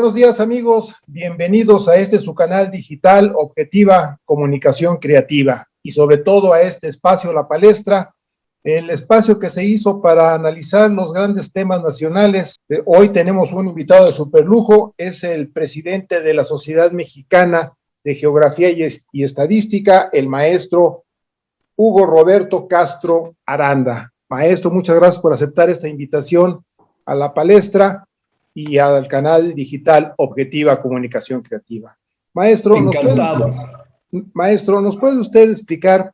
Buenos días, amigos. Bienvenidos a este su canal digital Objetiva Comunicación Creativa y sobre todo a este espacio La Palestra, el espacio que se hizo para analizar los grandes temas nacionales. Hoy tenemos un invitado de superlujo, es el presidente de la Sociedad Mexicana de Geografía y Estadística, el maestro Hugo Roberto Castro Aranda. Maestro, muchas gracias por aceptar esta invitación a La Palestra y al canal digital Objetiva Comunicación Creativa. Maestro, encantado. ¿nos puede usted explicar?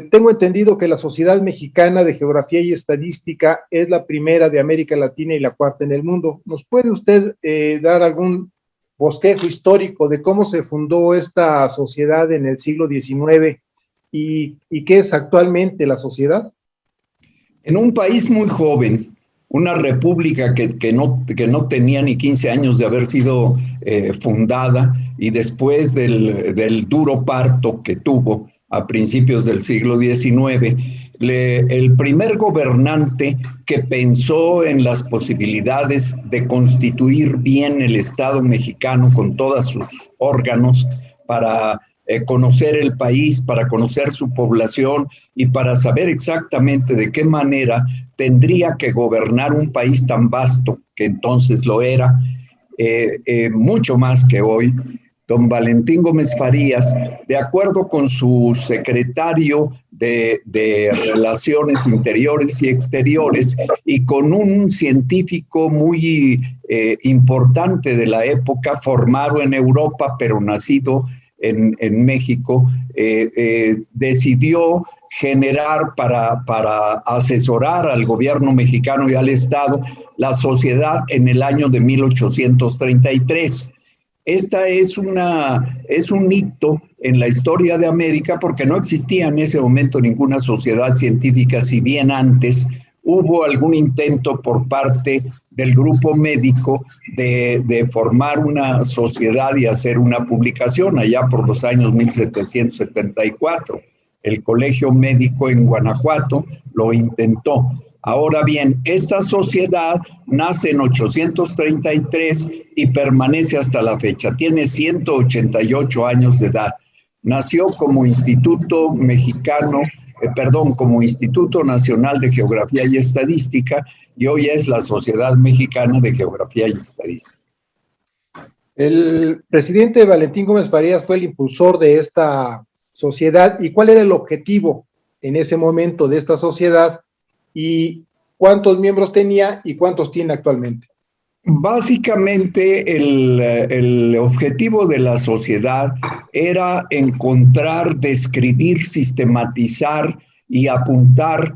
Tengo entendido que la Sociedad Mexicana de Geografía y Estadística es la primera de América Latina y la cuarta en el mundo. ¿Nos puede usted dar algún bosquejo histórico de cómo se fundó esta sociedad en el siglo XIX y qué es actualmente la sociedad? En un país muy joven, una república que no tenía ni 15 años de haber sido fundada, y después del duro parto que tuvo a principios del siglo XIX, el primer gobernante que pensó en las posibilidades de constituir bien el Estado mexicano con todos sus órganos para conocer el país, para conocer su población y para saber exactamente de qué manera tendría que gobernar un país tan vasto, que entonces lo era, mucho más que hoy. Don Valentín Gómez Farías, de acuerdo con su secretario de Relaciones Interiores y Exteriores y con un científico muy importante de la época, formado en Europa, pero nacido en México, decidió generar para asesorar al gobierno mexicano y al Estado la sociedad en el año de 1833. Esta es un hito en la historia de América porque no existía en ese momento ninguna sociedad científica, si bien antes hubo algún intento por parte del grupo médico de formar una sociedad y hacer una publicación allá por los años 1774. El Colegio Médico en Guanajuato lo intentó. Ahora bien, esta sociedad nace en 833 y permanece hasta la fecha. Tiene 188 años de edad. Nació como Instituto Mexicano, como Instituto Nacional de Geografía y Estadística, y hoy es la Sociedad Mexicana de Geografía y Estadística. El presidente Valentín Gómez Farías fue el impulsor de esta sociedad. ¿Y cuál era el objetivo en ese momento de esta sociedad? ¿Y cuántos miembros tenía y cuántos tiene actualmente? Básicamente el objetivo de la sociedad era encontrar, describir, sistematizar y apuntar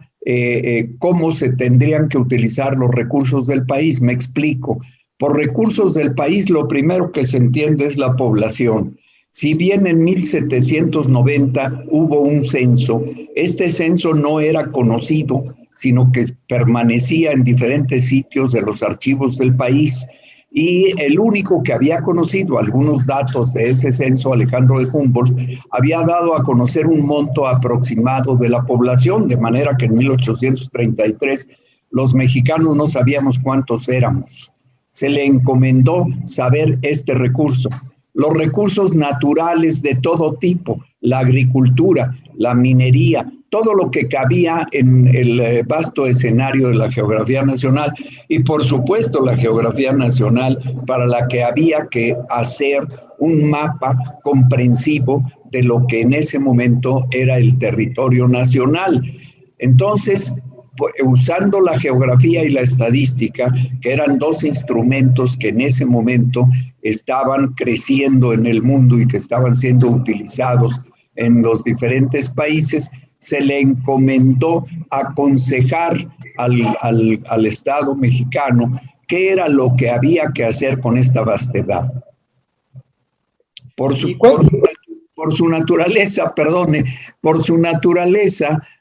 cómo se tendrían que utilizar los recursos del país. Me explico. Por recursos del país, lo primero que se entiende es la población. Si bien en 1790 hubo un censo, este censo no era conocido, sino que permanecía en diferentes sitios de los archivos del país. Y el único que había conocido algunos datos de ese censo, Alejandro de Humboldt, había dado a conocer un monto aproximado de la población, de manera que en 1833 los mexicanos no sabíamos cuántos éramos. Se le encomendó saber este recurso. Los recursos naturales de todo tipo, la agricultura, la minería, todo lo que cabía en el vasto escenario de la geografía nacional y por supuesto la geografía nacional para la que había que hacer un mapa comprensivo de lo que en ese momento era el territorio nacional. Entonces, usando la geografía y la estadística, que eran dos instrumentos que en ese momento estaban creciendo en el mundo y que estaban siendo utilizados en los diferentes países, se le encomendó aconsejar al Estado mexicano qué era lo que había que hacer con esta vastedad. Por su naturaleza,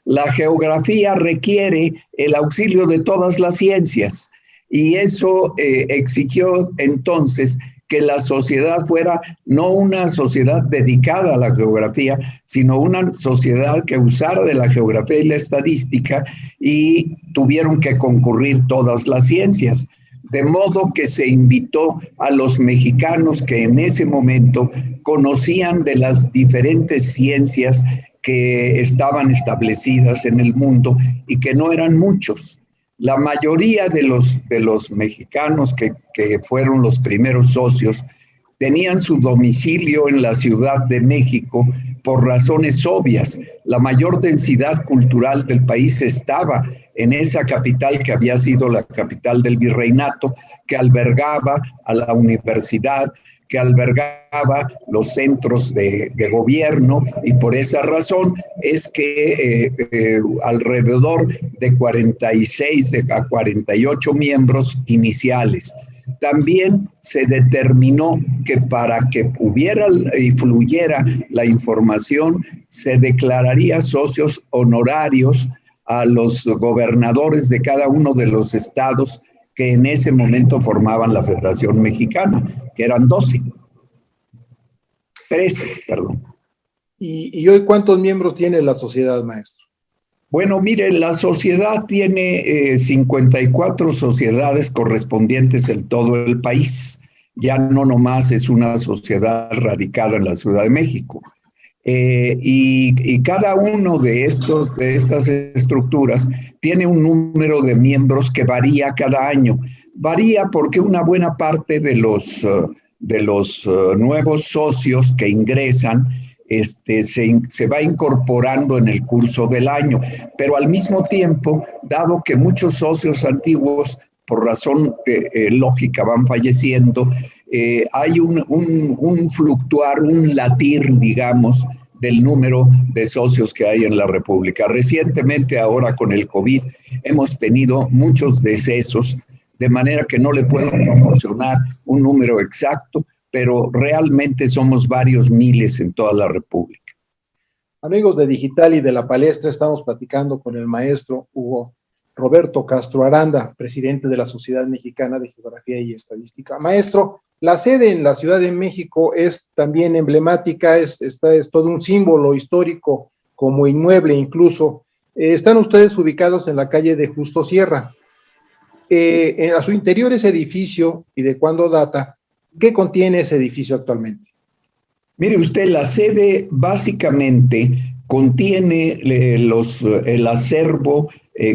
la geografía requiere el auxilio de todas las ciencias y eso exigió entonces que la sociedad fuera no una sociedad dedicada a la geografía, sino una sociedad que usara de la geografía y la estadística, y tuvieron que concurrir todas las ciencias. de modo que se invitó a los mexicanos que en ese momento conocían de las diferentes ciencias que estaban establecidas en el mundo y que no eran muchos. La mayoría de los mexicanos que fueron los primeros socios tenían su domicilio en la Ciudad de México por razones obvias. La mayor densidad cultural del país estaba en esa capital que había sido la capital del virreinato, que albergaba a la universidad, que albergaba los centros de gobierno, y por esa razón es que alrededor de 46 a 48 miembros iniciales. También se determinó que para que hubiera y fluyera la información, se declararía socios honorarios a los gobernadores de cada uno de los estados que en ese momento formaban la Federación Mexicana, que eran 13, perdón. ¿Y hoy cuántos miembros tiene la sociedad, maestro? Bueno, mire, la sociedad tiene 54 sociedades correspondientes en todo el país. Ya no nomás es una sociedad radicada en la Ciudad de México. Y cada uno de estas estructuras tiene un número de miembros que varía cada año. Varía porque una buena parte de los nuevos socios que ingresan se va incorporando en el curso del año, pero al mismo tiempo, dado que muchos socios antiguos, por razón lógica, van falleciendo, hay un fluctuar, un latir, digamos, del número de socios que hay en la República. Recientemente, ahora con el COVID, hemos tenido muchos decesos, de manera que no le puedo proporcionar un número exacto, pero realmente somos varios miles en toda la República. Amigos de Digital y de La Palestra, estamos platicando con el maestro Hugo Roberto Castro Aranda, presidente de la Sociedad Mexicana de Geografía y Estadística. Maestro, la sede en la Ciudad de México es también emblemática, es todo un símbolo histórico, como inmueble incluso. Están ustedes ubicados en la calle de Justo Sierra. A su interior ese edificio, ¿y de cuándo data? ¿Qué contiene ese edificio actualmente? Mire usted, la sede básicamente contiene el acervo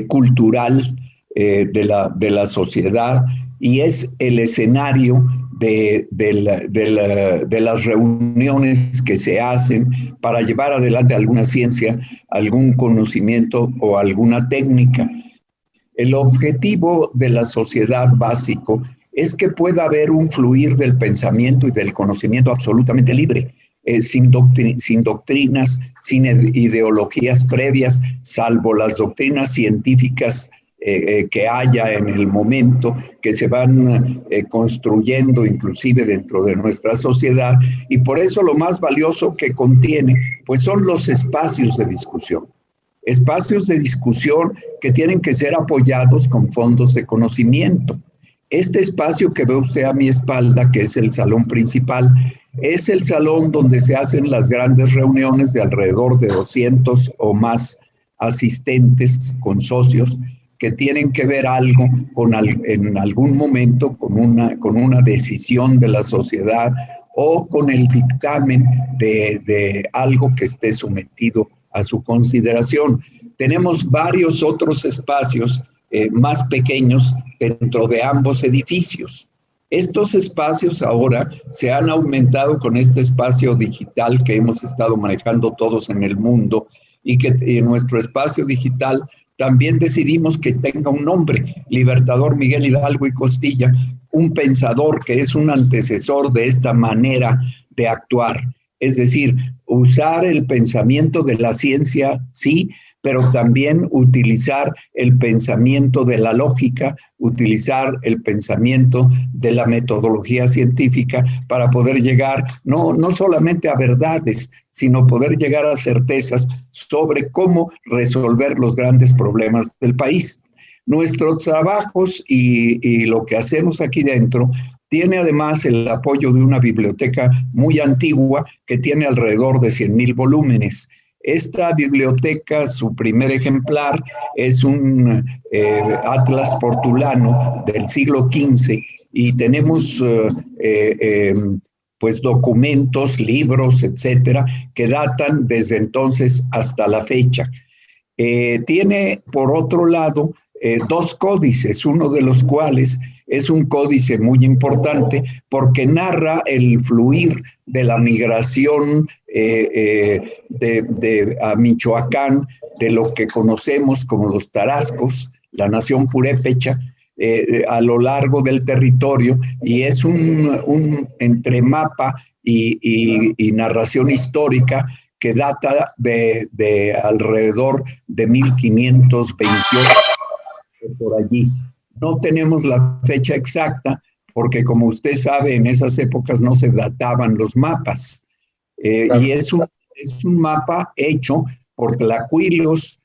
cultural de la sociedad, y es el escenario de las reuniones que se hacen para llevar adelante alguna ciencia, algún conocimiento o alguna técnica. El objetivo de la sociedad básico es que pueda haber un fluir del pensamiento y del conocimiento absolutamente libre, sin doctrinas, sin ideologías previas, salvo las doctrinas científicas que haya en el momento, que se van construyendo inclusive dentro de nuestra sociedad, y por eso lo más valioso que contiene, pues son los espacios de discusión. Espacios de discusión que tienen que ser apoyados con fondos de conocimiento. Este espacio que ve usted a mi espalda, que es el salón principal, es el salón donde se hacen las grandes reuniones de alrededor de 200 o más asistentes con socios que tienen que ver algo en algún momento con una decisión de la sociedad o con el dictamen de algo que esté sometido a su consideración. Tenemos varios otros espacios más pequeños dentro de ambos edificios. Estos espacios ahora se han aumentado con este espacio digital que hemos estado manejando todos en el mundo, y que en nuestro espacio digital también decidimos que tenga un nombre: Libertador Miguel Hidalgo y Costilla, un pensador que es un antecesor de esta manera de actuar. Es decir, usar el pensamiento de la ciencia, sí, pero también utilizar el pensamiento de la lógica, utilizar el pensamiento de la metodología científica para poder llegar no solamente a verdades, sino poder llegar a certezas sobre cómo resolver los grandes problemas del país. Nuestros trabajos y lo que hacemos aquí dentro tiene además el apoyo de una biblioteca muy antigua que tiene alrededor de 100,000 volúmenes. Esta biblioteca, su primer ejemplar, es un atlas portulano del siglo XV y tenemos pues documentos, libros, etcétera, que datan desde entonces hasta la fecha. Tiene, por otro lado, dos códices, uno de los cuales es un códice muy importante porque narra el fluir de la migración a Michoacán, de lo que conocemos como los tarascos, la nación purépecha, a lo largo del territorio, y es un entre mapa y narración histórica que data de alrededor de 1528, por allí. No tenemos la fecha exacta porque, como usted sabe, en esas épocas no se databan los mapas. Claro. Y es un mapa hecho por tlacuilos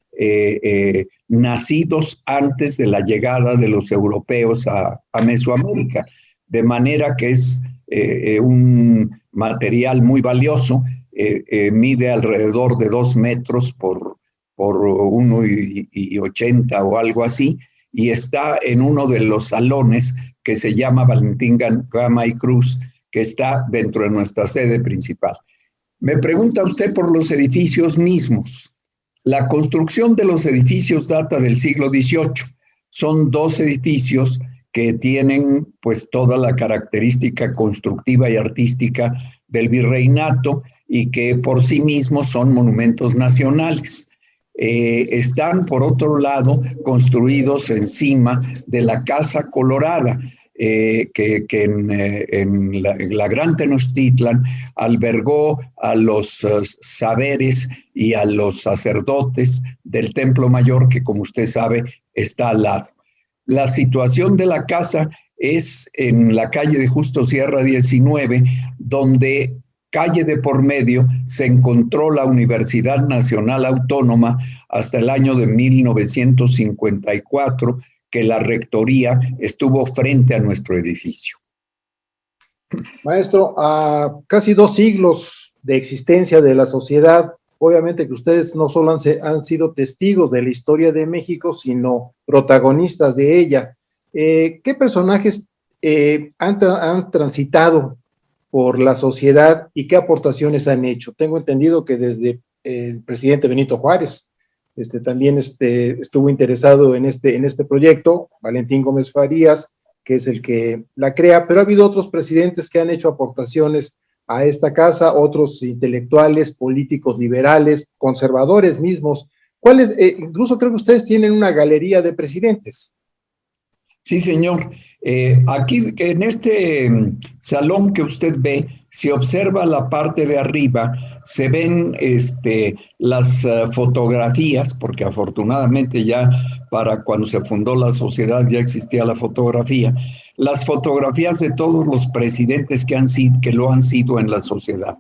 nacidos antes de la llegada de los europeos a Mesoamérica, de manera que es un material muy valioso. Mide alrededor de 2 metros por 1,80 o algo así, y está en uno de los salones que se llama Valentín Gama y Cruz, que está dentro de nuestra sede principal. Me pregunta usted por los edificios mismos. La construcción de los edificios data del siglo XVIII. Son 2 edificios que tienen pues toda la característica constructiva y artística del virreinato y que por sí mismos son monumentos nacionales. Están, por otro lado, construidos encima de la Casa Colorada, que en la Gran Tenochtitlan albergó a los saberes y a los sacerdotes del Templo Mayor, que, como usted sabe, está al lado. La situación de la casa es en la calle de Justo Sierra 19, donde calle de por medio se encontró la Universidad Nacional Autónoma hasta el año de 1954, que la rectoría estuvo frente a nuestro edificio. Maestro, a casi 2 siglos de existencia de la sociedad, obviamente que ustedes no solo han sido testigos de la historia de México, sino protagonistas de ella. ¿Qué personajes han transitado por la sociedad y qué aportaciones han hecho? Tengo entendido que desde el presidente Benito Juárez también estuvo interesado en este proyecto, Valentín Gómez Farías, que es el que la crea, pero ha habido otros presidentes que han hecho aportaciones a esta casa, otros intelectuales, políticos liberales, conservadores mismos. ¿Cuáles? Incluso creo que ustedes tienen una galería de presidentes. Sí, señor. Aquí en este salón que usted ve, si observa la parte de arriba, se ven las fotografías, porque afortunadamente ya para cuando se fundó la sociedad ya existía la fotografía, las fotografías de todos los presidentes que lo han sido en la sociedad.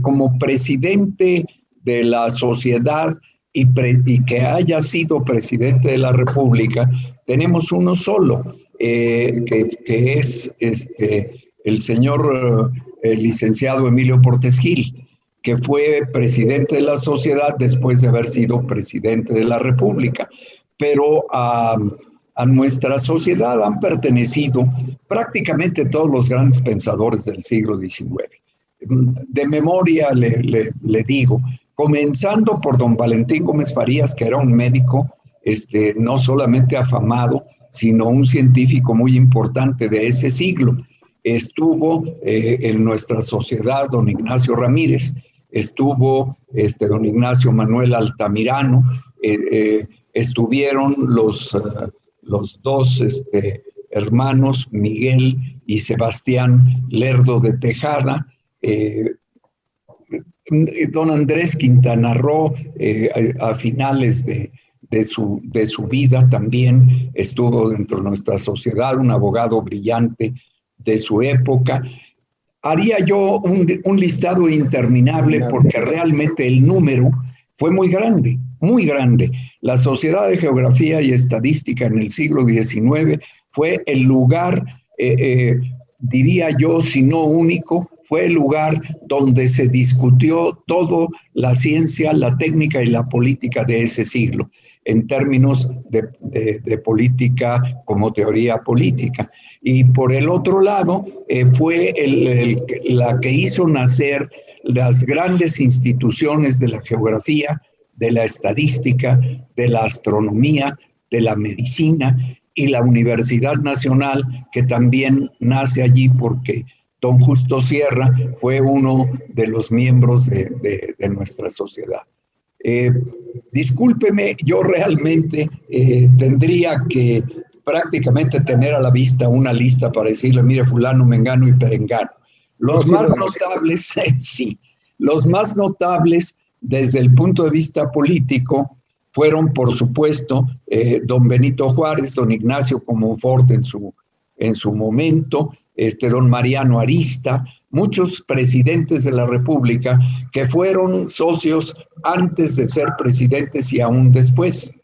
Como presidente de la sociedad y que haya sido presidente de la República, tenemos uno solo, que es el señor licenciado Emilio Portes Gil, que fue presidente de la sociedad después de haber sido presidente de la República. Pero a nuestra sociedad han pertenecido prácticamente todos los grandes pensadores del siglo XIX. De memoria le digo, comenzando por don Valentín Gómez Farías, que era un médico no solamente afamado, sino un científico muy importante de ese siglo. Estuvo en nuestra sociedad don Ignacio Ramírez, estuvo don Ignacio Manuel Altamirano, estuvieron los 2 hermanos Miguel y Sebastián Lerdo de Tejada, don Andrés Quintana Roo, a finales de su vida también estuvo dentro de nuestra sociedad, un abogado brillante de su época. Haría yo un listado interminable porque realmente el número fue muy grande, muy grande. La Sociedad de Geografía y Estadística en el siglo XIX fue el lugar, diría yo, si no único, fue el lugar donde se discutió toda la ciencia, la técnica y la política de ese siglo, en términos de política como teoría política. Y por el otro lado, fue la que hizo nacer las grandes instituciones de la geografía, de la estadística, de la astronomía, de la medicina, y la Universidad Nacional, que también nace allí porque don Justo Sierra fue uno de los miembros de nuestra sociedad. Discúlpeme, yo realmente tendría que prácticamente tener a la vista una lista para decirle, mire, fulano, mengano y perengano. Los más notables, sí, los más notables desde el punto de vista político fueron, por supuesto, don Benito Juárez, don Ignacio Comonfort en su momento, don Mariano Arista, muchos presidentes de la República que fueron socios antes de ser presidentes y aún después.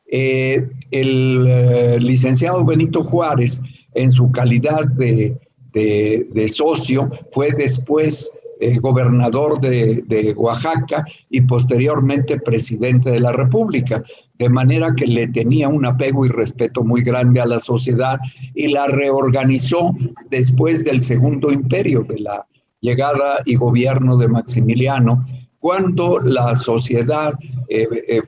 El licenciado Benito Juárez, en su calidad de socio, fue después gobernador de Oaxaca y posteriormente presidente de la República, de manera que le tenía un apego y respeto muy grande a la sociedad y la reorganizó después del Segundo Imperio, de la llegada y gobierno de Maximiliano, cuando la sociedad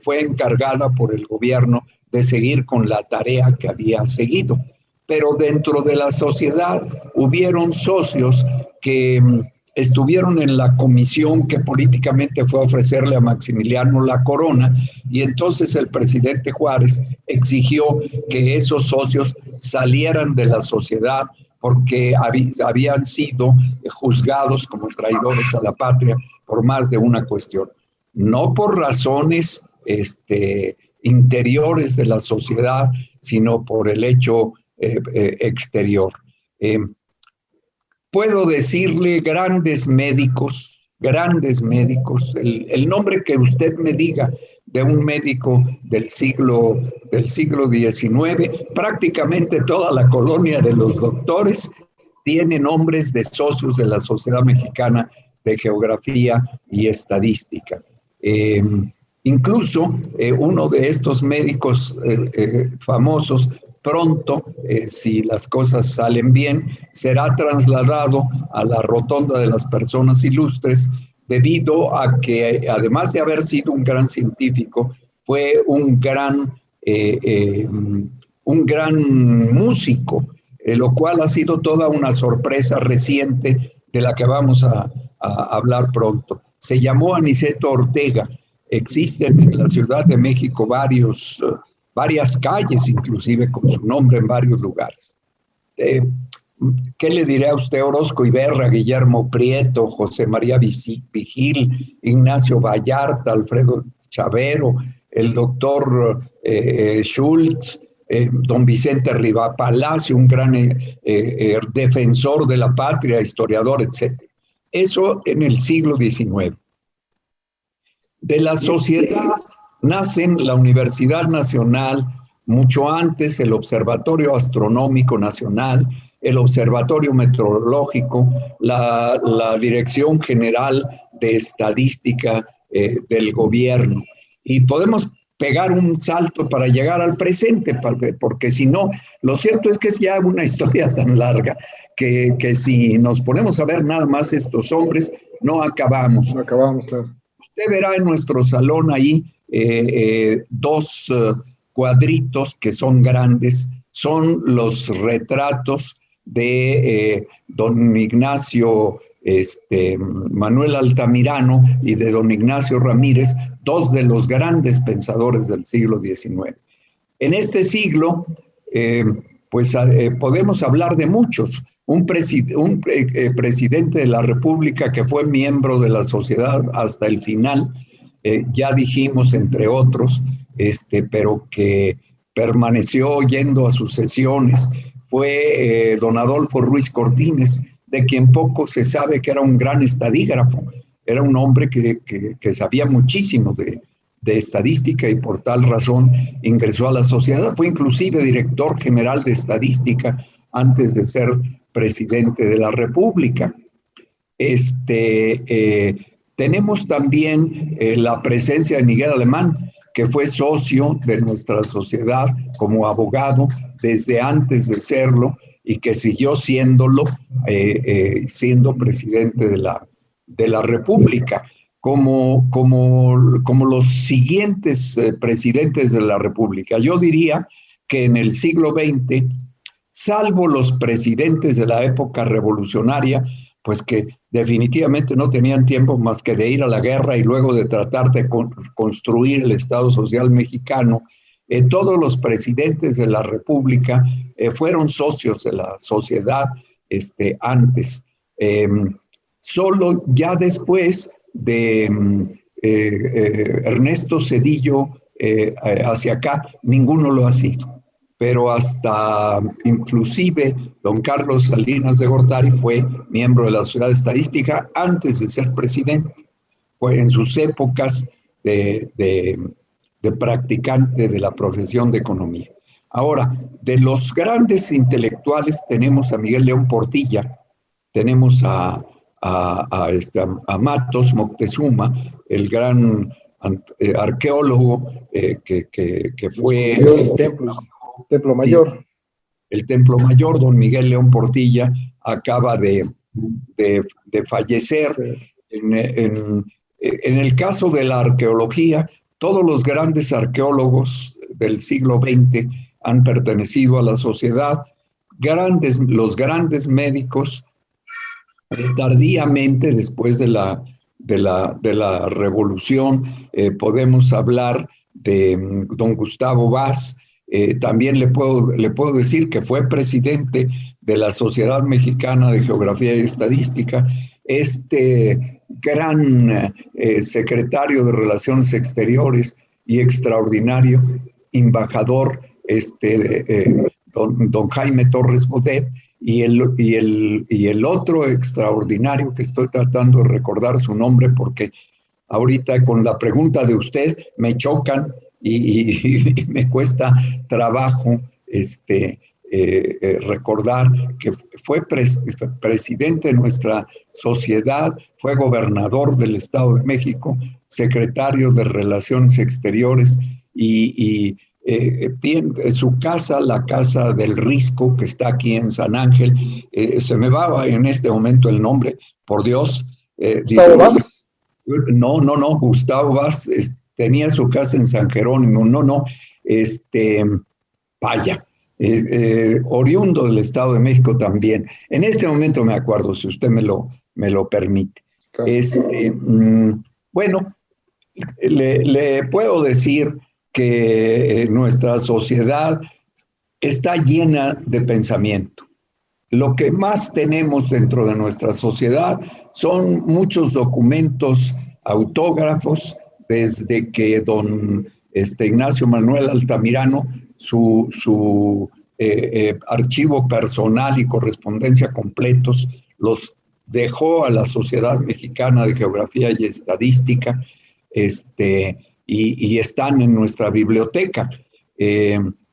fue encargada por el gobierno de seguir con la tarea que había seguido. Pero dentro de la sociedad hubieron socios que estuvieron en la comisión que políticamente fue a ofrecerle a Maximiliano la corona, y entonces el presidente Juárez exigió que esos socios salieran de la sociedad porque habían sido juzgados como traidores a la patria por más de una cuestión, no por razones interiores de la sociedad, sino por el hecho exterior. Puedo decirle grandes médicos, el nombre que usted me diga de un médico del siglo XIX, prácticamente toda la colonia de los doctores tiene nombres de socios de la Sociedad Mexicana de Geografía y Estadística. Incluso uno de estos médicos famosos pronto, si las cosas salen bien, será trasladado a la Rotonda de las Personas Ilustres, debido a que, además de haber sido un gran científico, fue un gran músico, lo cual ha sido toda una sorpresa reciente de la que vamos a hablar pronto. Se llamó Aniceto Ortega. Existen en la Ciudad de México varias calles, inclusive con su nombre en varios lugares. ¿Qué le diré a usted? Orozco Iberra, Guillermo Prieto, José María Vigil, Ignacio Vallarta, Alfredo Chavero, el doctor Schultz, don Vicente Riva Palacio, un gran defensor de la patria, historiador, etc. Eso en el siglo XIX. De la sociedad nacen la Universidad Nacional, mucho antes el Observatorio Astronómico Nacional, el Observatorio Meteorológico, la Dirección General de Estadística del gobierno. Y podemos pegar un salto para llegar al presente, porque si no, lo cierto es que es ya una historia tan larga que si nos ponemos a ver nada más estos hombres, no acabamos. No acabamos, claro. Usted verá en nuestro salón ahí dos cuadritos que son grandes, son los retratos de don Ignacio Manuel Altamirano y de don Ignacio Ramírez, dos de los grandes pensadores del siglo XIX. En este siglo, podemos hablar de muchos. Un presidente de la República que fue miembro de la sociedad hasta el final, ya dijimos, entre otros, pero que permaneció yendo a sus sesiones, fue don Adolfo Ruiz Cortines, de quien poco se sabe que era un gran estadígrafo. Era un hombre que sabía muchísimo de estadística y por tal razón ingresó a la sociedad. Fue inclusive director general de estadística antes de ser presidente de la República. Tenemos también la presencia de Miguel Alemán, que fue socio de nuestra sociedad como abogado desde antes de serlo y que siguió siéndolo, siendo presidente de la República. Como los siguientes presidentes de la República. Yo diría que en el siglo XX, salvo los presidentes de la época revolucionaria, pues que definitivamente no tenían tiempo más que de ir a la guerra y luego de tratar de construir el Estado Social mexicano, todos los presidentes de la República fueron socios de la sociedad antes. Solo ya después de Ernesto Zedillo hacia acá, ninguno lo ha sido. Pero hasta inclusive don Carlos Salinas de Gortari fue miembro de la Sociedad Estadística antes de ser presidente. Fue en sus épocas de practicante de la profesión de economía. Ahora, de los grandes intelectuales tenemos a Miguel León Portilla, tenemos a Matos Moctezuma, el gran arqueólogo que fue... El Templo Mayor. Sí, el Templo Mayor, don Miguel León Portilla, acaba de fallecer. Sí. En el caso de la arqueología, todos los grandes arqueólogos del siglo XX han pertenecido a la sociedad. Los grandes médicos, tardíamente, después de la Revolución, podemos hablar de don Gustavo Vaz. También le puedo decir que fue presidente de la Sociedad Mexicana de Geografía y Estadística, gran secretario de Relaciones Exteriores y extraordinario embajador, don Jaime Torres Bodet, y el otro extraordinario que estoy tratando de recordar su nombre porque ahorita con la pregunta de usted me chocan y me cuesta trabajo recordar que fue presidente de nuestra sociedad, fue gobernador del Estado de México, secretario de Relaciones Exteriores y tiene su casa, la Casa del Risco, que está aquí en San Ángel. Se me va en este momento el nombre, por Dios. ¿Gustavo Vaz? No, Gustavo Vaz tenía su casa en San Jerónimo, Paya, oriundo del Estado de México también. En este momento me acuerdo, si usted me lo permite. Claro. Bueno, le puedo decir que nuestra sociedad está llena de pensamiento. Lo que más tenemos dentro de nuestra sociedad son muchos documentos autógrafos, desde que don Ignacio Manuel Altamirano, su archivo personal y correspondencia completos, los dejó a la Sociedad Mexicana de Geografía y Estadística, y están en nuestra biblioteca.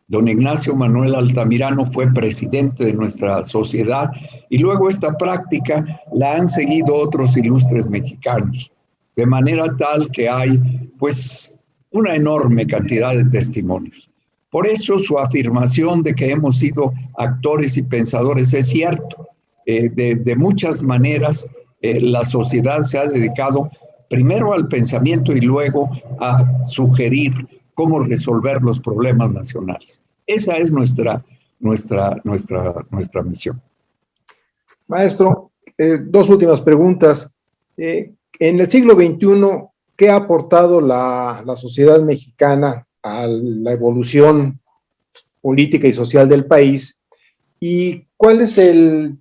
Don Ignacio Manuel Altamirano fue presidente de nuestra sociedad y luego esta práctica la han seguido otros ilustres mexicanos, de manera tal que hay pues una enorme cantidad de testimonios. Por eso su afirmación de que hemos sido actores y pensadores es cierto. De muchas maneras la sociedad se ha dedicado primero al pensamiento y luego a sugerir cómo resolver los problemas nacionales. Esa es nuestra misión. Maestro, dos últimas preguntas. En el siglo XXI, ¿qué ha aportado la sociedad mexicana a la evolución política y social del país? ¿Y cuál es el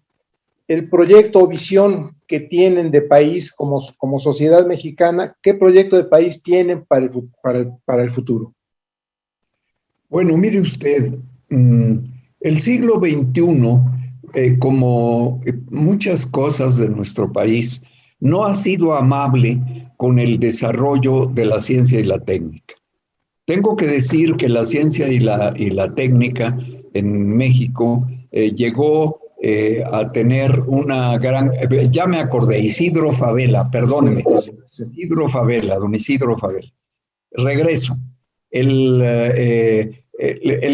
proyecto o visión que tienen de país como sociedad mexicana? ¿Qué proyecto de país tienen para el futuro? Bueno, mire usted, el siglo XXI, como muchas cosas de nuestro país, no ha sido amable con el desarrollo de la ciencia y la técnica. Tengo que decir que la ciencia y la técnica en México llegó a tener una gran, ya me acordé, Isidro Favela, perdóneme, Sí. Don Isidro Favela. Regreso. El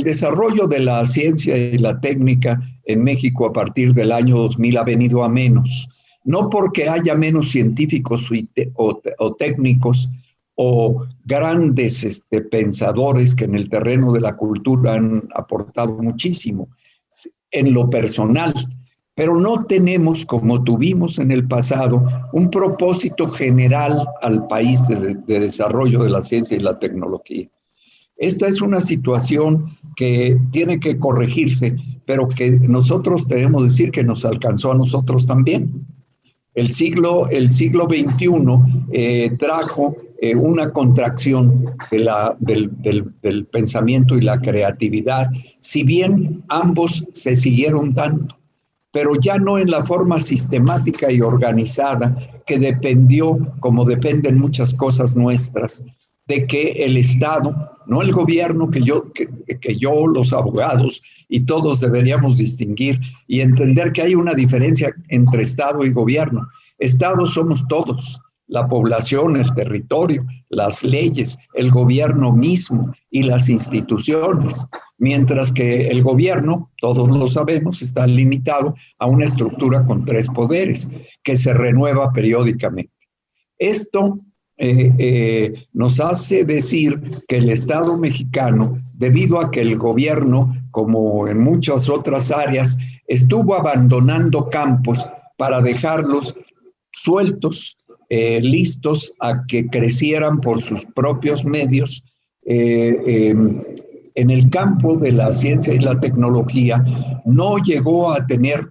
desarrollo de la ciencia y la técnica en México a partir del año 2000 ha venido a menos. No porque haya menos científicos o técnicos o grandes pensadores que en el terreno de la cultura han aportado muchísimo en lo personal, pero no tenemos, como tuvimos en el pasado, un propósito general al país de desarrollo de la ciencia y la tecnología. Esta es una situación que tiene que corregirse, pero que nosotros tenemos que decir que nos alcanzó a nosotros también. El siglo XXI trajo una contracción del pensamiento y la creatividad, si bien ambos se siguieron dando, pero ya no en la forma sistemática y organizada que dependió, como dependen muchas cosas nuestras, de que el Estado, no el gobierno, que yo, los abogados y todos deberíamos distinguir y entender que hay una diferencia entre Estado y gobierno. Estado somos todos, la población, el territorio, las leyes, el gobierno mismo y las instituciones, mientras que el gobierno, todos lo sabemos, está limitado a una estructura con 3 poderes que se renueva periódicamente. Esto nos hace decir que el Estado mexicano, debido a que el gobierno, como en muchas otras áreas, estuvo abandonando campos para dejarlos sueltos, listos a que crecieran por sus propios medios, en el campo de la ciencia y la tecnología, no llegó a tener,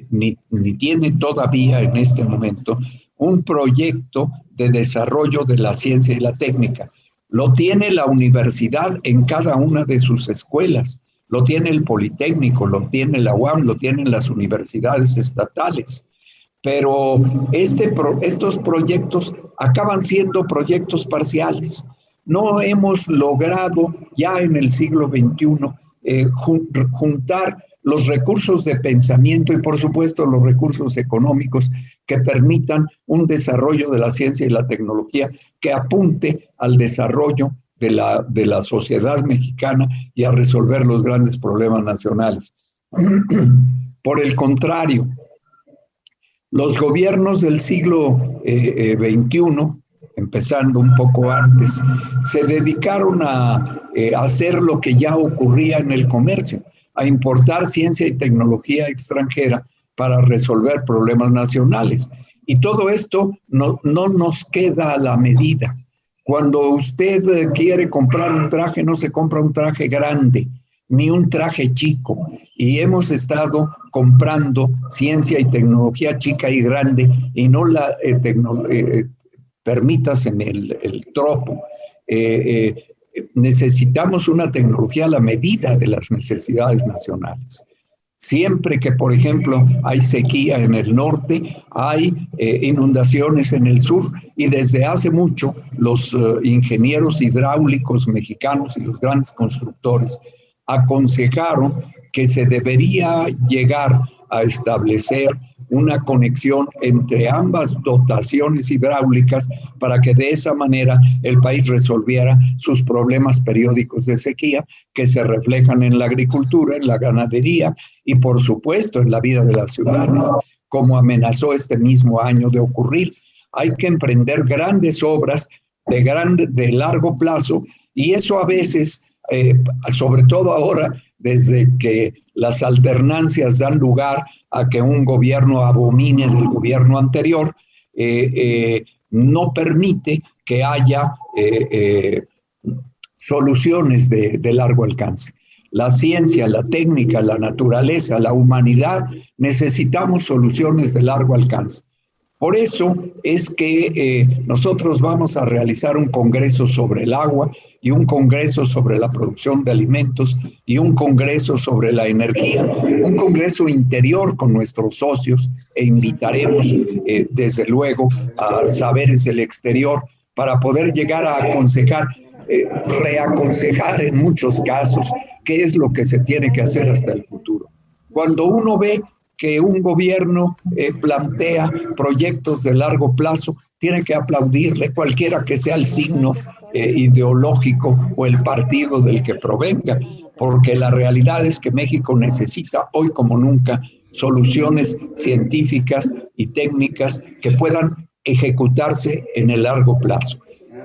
ni tiene todavía en este momento, un proyecto de desarrollo de la ciencia y la técnica. Lo tiene la universidad en cada una de sus escuelas, lo tiene el Politécnico, lo tiene la UAM, lo tienen las universidades estatales. Pero estos proyectos acaban siendo proyectos parciales. No hemos logrado ya en el siglo XXI juntar los recursos de pensamiento y por supuesto los recursos económicos que permitan un desarrollo de la ciencia y la tecnología que apunte al desarrollo de la sociedad mexicana y a resolver los grandes problemas nacionales. Por el contrario, los gobiernos del siglo XXI, empezando un poco antes, se dedicaron a hacer lo que ya ocurría en el comercio, a importar ciencia y tecnología extranjera para resolver problemas nacionales. Y todo esto no nos queda a la medida. Cuando usted quiere comprar un traje, no se compra un traje grande, ni un traje chico. Y hemos estado comprando ciencia y tecnología chica y grande y no la permítaseme el tropo. Necesitamos una tecnología a la medida de las necesidades nacionales. Siempre que, por ejemplo, hay sequía en el norte, hay inundaciones en el sur, y desde hace mucho los ingenieros hidráulicos mexicanos y los grandes constructores aconsejaron que se debería llegar a establecer una conexión entre ambas dotaciones hidráulicas para que de esa manera el país resolviera sus problemas periódicos de sequía que se reflejan en la agricultura, en la ganadería y por supuesto en la vida de las ciudades, como amenazó este mismo año de ocurrir. Hay que emprender grandes obras de largo plazo y eso a veces, sobre todo ahora, desde que las alternancias dan lugar a que un gobierno abomine del gobierno anterior, no permite que haya soluciones de largo alcance. La ciencia, la técnica, la naturaleza, la humanidad, necesitamos soluciones de largo alcance. Por eso es que nosotros vamos a realizar un congreso sobre el agua y un congreso sobre la producción de alimentos y un congreso sobre la energía, un congreso interior con nuestros socios e invitaremos desde luego a saberes del exterior para poder llegar a aconsejar, reaconsejar en muchos casos qué es lo que se tiene que hacer hasta el futuro. Cuando uno ve que un gobierno plantea proyectos de largo plazo, tiene que aplaudirle cualquiera que sea el signo ideológico o el partido del que provenga, porque la realidad es que México necesita hoy como nunca soluciones científicas y técnicas que puedan ejecutarse en el largo plazo.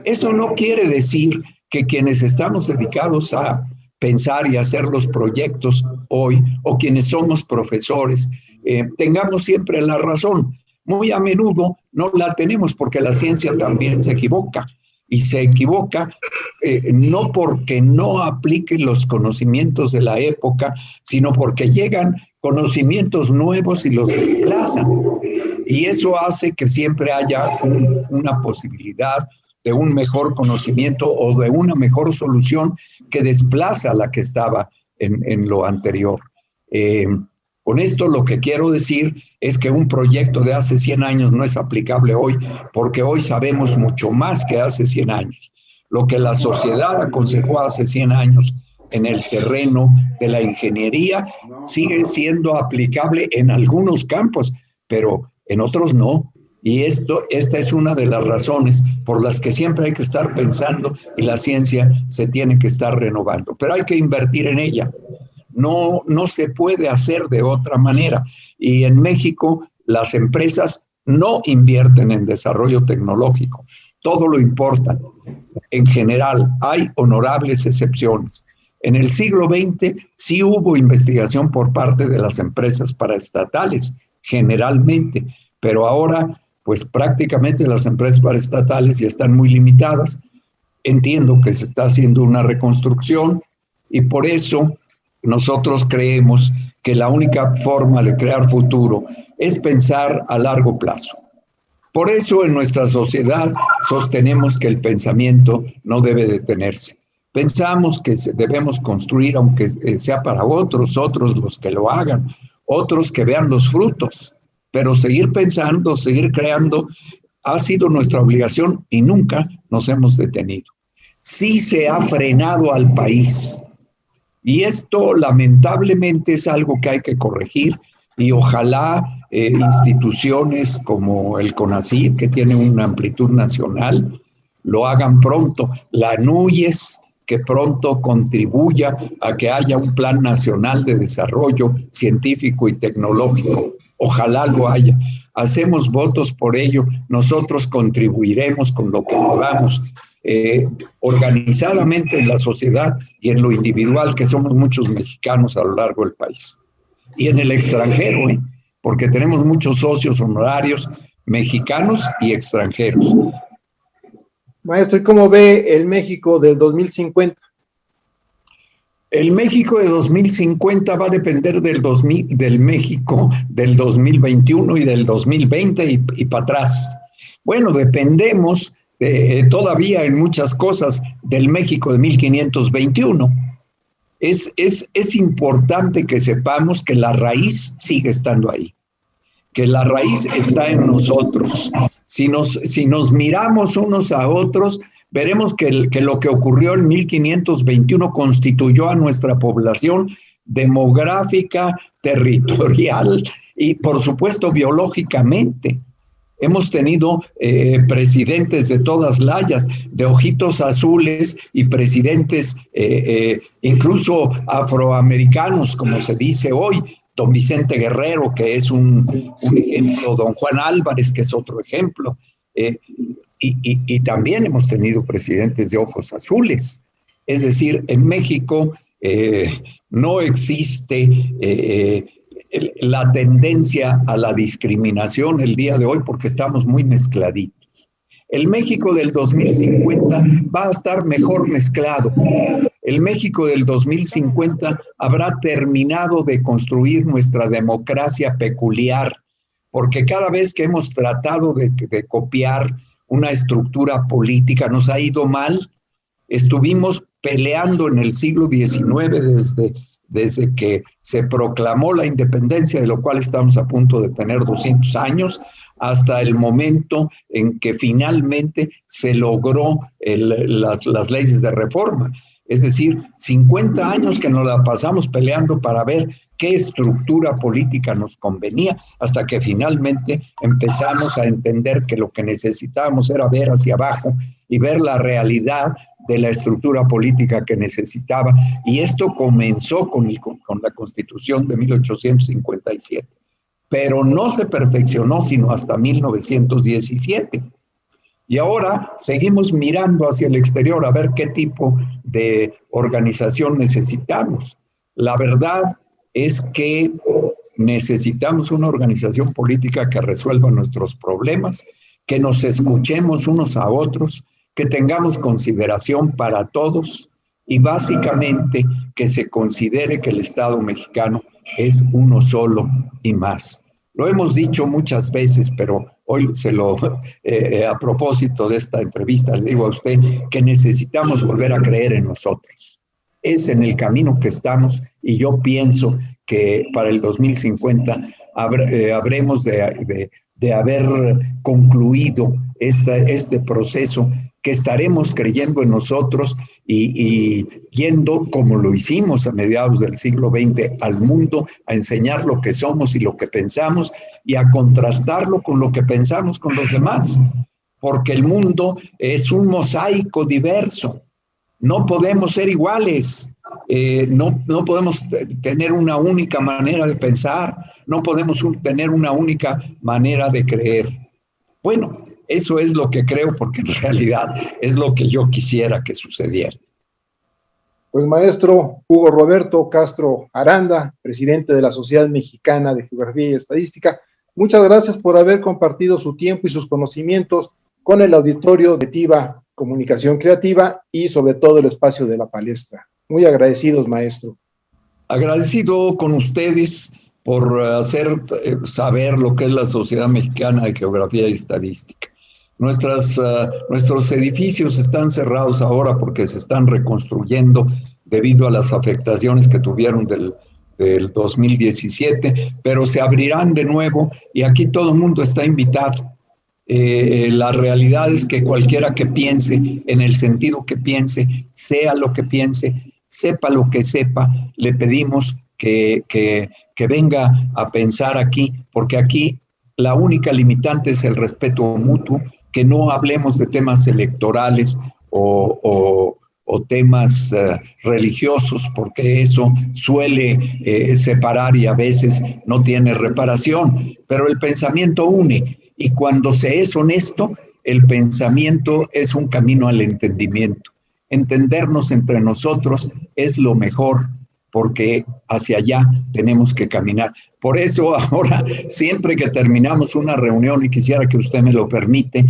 Eso no quiere decir que quienes estamos dedicados a pensar y hacer los proyectos hoy, o quienes somos profesores, tengamos siempre la razón. Muy a menudo no la tenemos porque la ciencia también se equivoca. Y se equivoca no porque no aplique los conocimientos de la época, sino porque llegan conocimientos nuevos y los desplazan. Y eso hace que siempre haya una posibilidad de un mejor conocimiento o de una mejor solución que desplaza a la que estaba en lo anterior. Con esto lo que quiero decir es que un proyecto de hace 100 años no es aplicable hoy, porque hoy sabemos mucho más que hace 100 años. Lo que la sociedad aconsejó hace 100 años en el terreno de la ingeniería sigue siendo aplicable en algunos campos, pero en otros no. Y esta es una de las razones por las que siempre hay que estar pensando y la ciencia se tiene que estar renovando. Pero hay que invertir en ella. No se puede hacer de otra manera. Y en México las empresas no invierten en desarrollo tecnológico. Todo lo importan. En general, hay honorables excepciones. En el siglo XX sí hubo investigación por parte de las empresas paraestatales, generalmente, pero ahora pues prácticamente las empresas paraestatales ya están muy limitadas. Entiendo que se está haciendo una reconstrucción y por eso nosotros creemos que la única forma de crear futuro es pensar a largo plazo. Por eso en nuestra sociedad sostenemos que el pensamiento no debe detenerse. Pensamos que debemos construir, aunque sea para otros los que lo hagan, otros que vean los frutos, pero seguir pensando, seguir creando, ha sido nuestra obligación y nunca nos hemos detenido. Sí se ha frenado al país y esto lamentablemente es algo que hay que corregir y ojalá instituciones como el CONACYT, que tiene una amplitud nacional, lo hagan pronto. La NUYES, que pronto contribuya a que haya un plan nacional de desarrollo científico y tecnológico. Ojalá lo haya. Hacemos votos por ello. Nosotros contribuiremos con lo que podamos, organizadamente en la sociedad y en lo individual, que somos muchos mexicanos a lo largo del país. Y en el extranjero, porque tenemos muchos socios honorarios mexicanos y extranjeros. Maestro, ¿y cómo ve el México del 2050? El México de 2050 va a depender del México del 2021 y del 2020 y para atrás. Bueno, dependemos todavía en muchas cosas del México de 1521. Es importante que sepamos que la raíz sigue estando ahí, que la raíz está en nosotros. Si nos miramos unos a otros, veremos que lo que ocurrió en 1521 constituyó a nuestra población demográfica, territorial y, por supuesto, biológicamente. Hemos tenido presidentes de todas layas, de ojitos azules y presidentes incluso afroamericanos, como se dice hoy. Don Vicente Guerrero, que es un ejemplo, don Juan Álvarez, que es otro ejemplo, y también hemos tenido presidentes de ojos azules. Es decir, en México no existe la tendencia a la discriminación el día de hoy porque estamos muy mezcladitos. El México del 2050 va a estar mejor mezclado. El México del 2050 habrá terminado de construir nuestra democracia peculiar, porque cada vez que hemos tratado de copiar una estructura política nos ha ido mal. Estuvimos peleando en el siglo XIX desde que se proclamó la independencia, de lo cual estamos a punto de tener 200 años, hasta el momento en que finalmente se logró las leyes de reforma. Es decir, 50 años que nos la pasamos peleando para ver qué estructura política nos convenía, hasta que finalmente empezamos a entender que lo que necesitábamos era ver hacia abajo y ver la realidad de la estructura política que necesitaba. Y esto comenzó con la Constitución de 1857, pero no se perfeccionó sino hasta 1917. Y ahora seguimos mirando hacia el exterior a ver qué tipo de organización necesitamos. La verdad es que necesitamos una organización política que resuelva nuestros problemas, que nos escuchemos unos a otros, que tengamos consideración para todos y básicamente que se considere que el Estado mexicano es uno solo y más. Lo hemos dicho muchas veces, pero hoy a propósito de esta entrevista, le digo a usted que necesitamos volver a creer en nosotros. Es en el camino que estamos y yo pienso que para el 2050 habremos de haber concluido este proceso, que estaremos creyendo en nosotros y yendo, como lo hicimos a mediados del siglo XX, al mundo, a enseñar lo que somos y lo que pensamos y a contrastarlo con lo que pensamos con los demás, porque el mundo es un mosaico diverso. No podemos ser iguales, no podemos tener una única manera de pensar, no podemos tener una única manera de creer. Bueno, eso es lo que creo, porque en realidad es lo que yo quisiera que sucediera. Pues maestro Hugo Roberto Castro Aranda, presidente de la Sociedad Mexicana de Geografía y Estadística, muchas gracias por haber compartido su tiempo y sus conocimientos con el auditorio de TIVA Comunicación Creativa y sobre todo el espacio de la palestra. Muy agradecidos, maestro. Agradecido con ustedes por hacer saber lo que es la Sociedad Mexicana de Geografía y Estadística. Nuestros edificios están cerrados ahora porque se están reconstruyendo debido a las afectaciones que tuvieron del 2017, pero se abrirán de nuevo y aquí todo el mundo está invitado. La realidad es que cualquiera que piense en el sentido que piense, sea lo que piense, sepa lo que sepa, le pedimos que venga a pensar aquí, porque aquí la única limitante es el respeto mutuo, que no hablemos de temas electorales o temas religiosos, porque eso suele separar y a veces no tiene reparación, pero el pensamiento une. Y cuando se es honesto, el pensamiento es un camino al entendimiento. Entendernos entre nosotros es lo mejor, porque hacia allá tenemos que caminar. Por eso ahora, siempre que terminamos una reunión, y quisiera que usted me lo permite,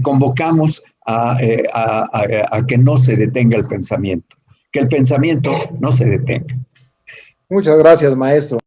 convocamos a que no se detenga el pensamiento, que el pensamiento no se detenga. Muchas gracias, maestro.